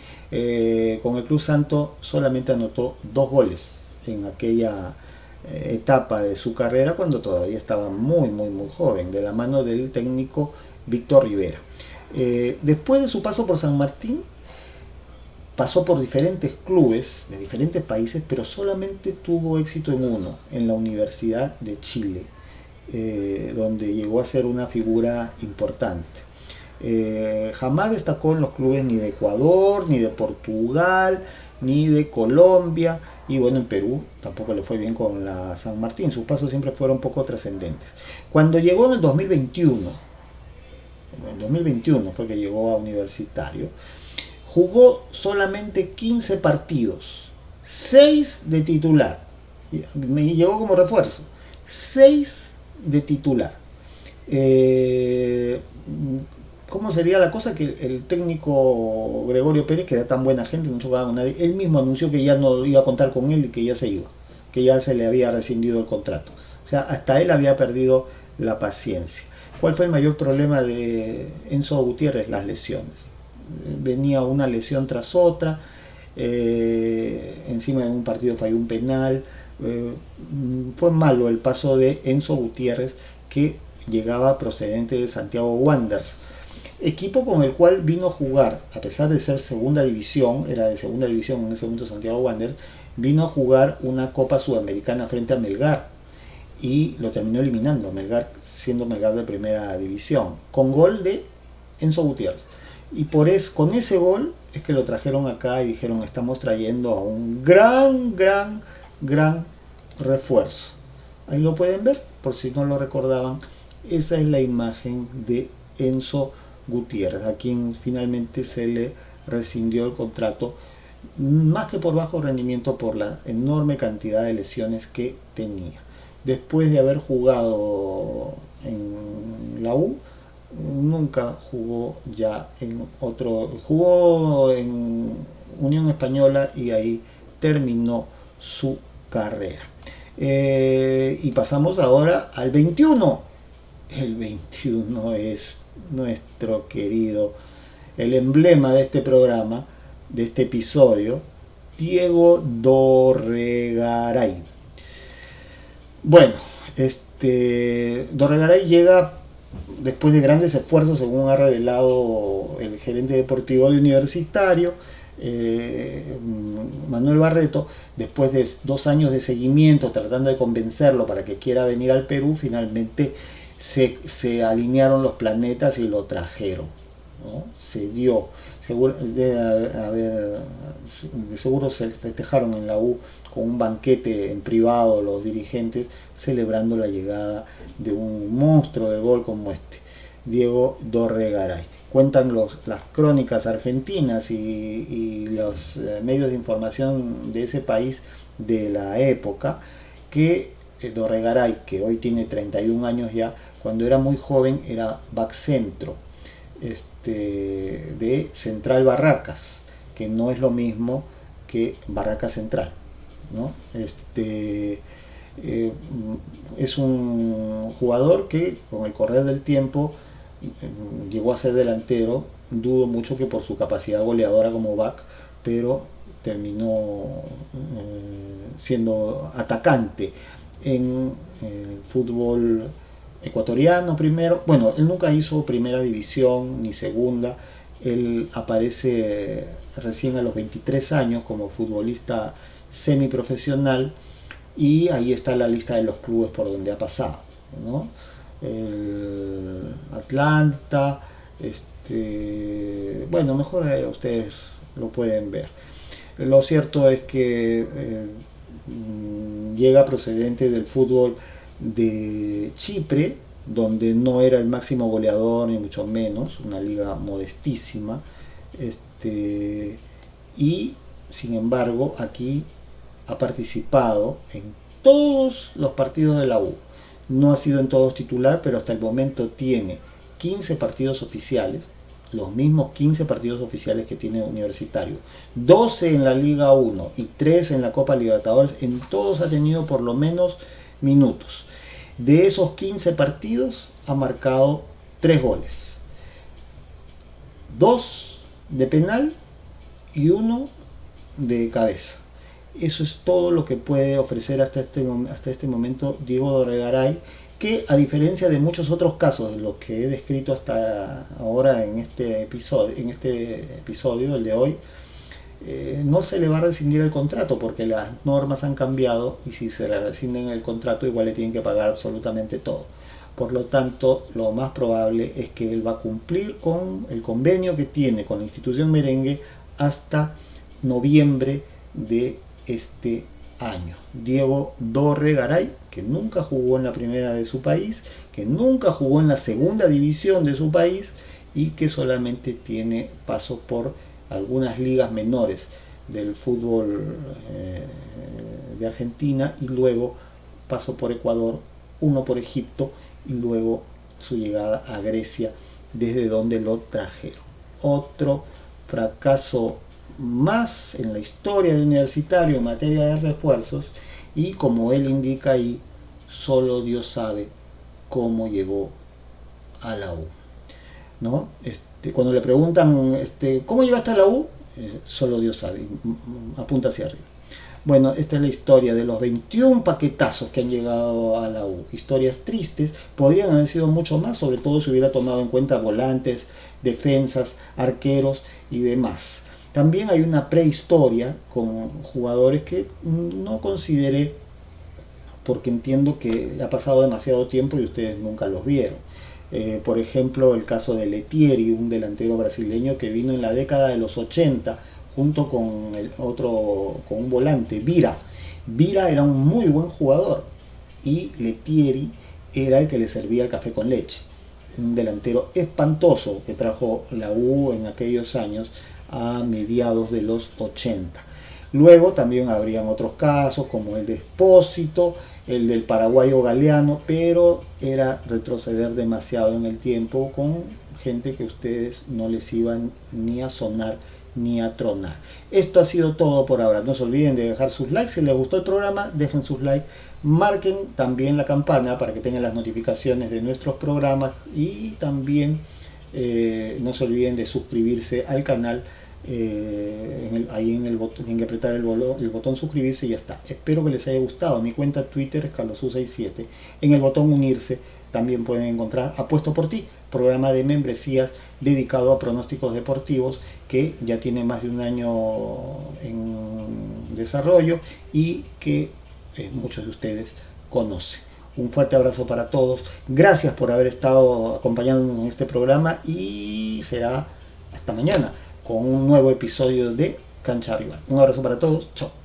S1: con el Club Santo solamente anotó 2 goles en aquella etapa de su carrera, cuando todavía estaba muy joven, de la mano del técnico Víctor Rivera. Después de su paso por San Martín, pasó por diferentes clubes de diferentes países, pero solamente tuvo éxito en uno, en la Universidad de Chile, donde llegó a ser una figura importante. Jamás destacó en los clubes ni de Ecuador, ni de Portugal, ni de Colombia, y bueno, en Perú tampoco le fue bien con la San Martín. Sus pasos siempre fueron poco trascendentes. Cuando llegó en el 2021 fue que llegó a Universitario, jugó solamente 15 partidos, 6 de titular, me llegó como refuerzo, 6 de titular. ¿Cómo sería la cosa? Que el técnico Gregorio Pérez, que era tan buena gente, no chocaba con nadie, él mismo anunció que ya no iba a contar con él y que ya se iba, que ya se le había rescindido el contrato. O sea, hasta él había perdido la paciencia. ¿Cuál fue el mayor problema de Enzo Gutiérrez? Las lesiones. Venía una lesión tras otra, encima de un partido falló un penal. Fue malo el paso de Enzo Gutiérrez, que llegaba procedente de Santiago Wanderers, equipo con el cual vino a jugar, a pesar de ser segunda división, era de segunda división en ese momento Santiago Wanderers, vino a jugar una Copa Sudamericana frente a Melgar y lo terminó eliminando, Melgar siendo Melgar de primera división, con gol de Enzo Gutiérrez. Y con ese gol es que lo trajeron acá y dijeron: estamos trayendo a un gran refuerzo. Ahí lo pueden ver, por si no lo recordaban. Esa es la imagen de Enzo Gutiérrez, a quien finalmente se le rescindió el contrato, más que por bajo rendimiento, por la enorme cantidad de lesiones que tenía. Después de haber jugado en la U, nunca jugó ya en jugó en Unión Española y ahí terminó su carrera. Y pasamos ahora al 21. El 21 es nuestro querido, el emblema de este programa, de este episodio, Diego Dorregaray. Bueno, Dorregaray llega después de grandes esfuerzos, según ha revelado el gerente deportivo de Universitario, Manuel Barreto. Después de 2 años de seguimiento, tratando de convencerlo para que quiera venir al Perú, finalmente se alinearon los planetas y lo trajeron, ¿no? Se dio. De seguro se festejaron en la U con un banquete en privado los dirigentes, celebrando la llegada de un monstruo del gol como Diego Dorregaray. Cuentan las crónicas argentinas y los medios de información de ese país de la época, que Dorregaray, que hoy tiene 31 años ya, cuando era muy joven era back centro de Central Barracas, que no es lo mismo que Barracas Central, ¿no? Es un jugador que con el correr del tiempo llegó a ser delantero. Dudo mucho que por su capacidad goleadora como back, pero terminó siendo atacante en el fútbol ecuatoriano primero. Bueno, él nunca hizo primera división ni segunda. Él aparece recién a los 23 años como futbolista semiprofesional, y ahí está la lista de los clubes por donde ha pasado, ¿no? El Atlanta, bueno, mejor ustedes lo pueden ver. Lo cierto es que llega procedente del fútbol de Chipre, donde no era el máximo goleador ni mucho menos, una liga modestísima, y sin embargo aquí ha participado en todos los partidos de la U. No ha sido en todos titular, pero hasta el momento tiene 15 partidos oficiales, los mismos 15 partidos oficiales que tiene Universitario, 12 en la Liga 1 y 3 en la Copa Libertadores. En todos ha tenido por lo menos minutos. De esos 15 partidos ha marcado 3 goles, 2 de penal y 1 de cabeza. Eso es todo lo que puede ofrecer hasta este momento Diego Dorregaray, que a diferencia de muchos otros casos de los que he descrito hasta ahora en este episodio, el de hoy, no se le va a rescindir el contrato porque las normas han cambiado y si se le rescinden el contrato igual le tienen que pagar absolutamente todo. Por lo tanto, lo más probable es que él va a cumplir con el convenio que tiene con la institución merengue hasta noviembre de este año. Diego Dorregaray, que nunca jugó en la primera de su país, que nunca jugó en la segunda división de su país y que solamente tiene paso por algunas ligas menores del fútbol de Argentina y luego paso por Ecuador, uno por Egipto y luego su llegada a Grecia, desde donde lo trajeron. Otro fracaso más en la historia de Universitario en materia de refuerzos y como él indica ahí, solo Dios sabe cómo llegó a la U, ¿no? Cuando le preguntan ¿cómo llegaste a la U? Solo Dios sabe, apunta hacia arriba. Bueno, esta es la historia de los 21 paquetazos que han llegado a la U. Historias tristes, podrían haber sido mucho más, sobre todo si hubiera tomado en cuenta volantes, defensas, arqueros y demás. También hay una prehistoria con jugadores que no consideré porque entiendo que ha pasado demasiado tiempo y ustedes nunca los vieron. Por ejemplo, el caso de Letieri, un delantero brasileño que vino en la década de los 80 junto con con un volante, Vira. Vira era un muy buen jugador y Letieri era el que le servía el café con leche. Un delantero espantoso que trajo la U en aquellos años a mediados de los 80. Luego también habrían otros casos como el de Espósito, el del paraguayo Galeano, pero era retroceder demasiado en el tiempo con gente que ustedes no les iban ni a sonar ni a tronar. Esto ha sido todo por ahora. No se olviden de dejar sus likes. Si les gustó el programa, dejen sus likes. Marquen también la campana para que tengan las notificaciones de nuestros programas y también no se olviden de suscribirse al canal. Ahí en el botón, tienen que apretar el botón suscribirse y ya está. Espero que les haya gustado. Mi cuenta Twitter es carlosu67. En el botón unirse también pueden encontrar Apuesto por ti, programa de membresías dedicado a pronósticos deportivos que ya tiene más de un año en desarrollo y que muchos de ustedes conocen. Un fuerte abrazo para todos. Gracias por haber estado acompañándonos en este programa y será hasta mañana con un nuevo episodio de Cancha Rival. Un abrazo para todos. Chao.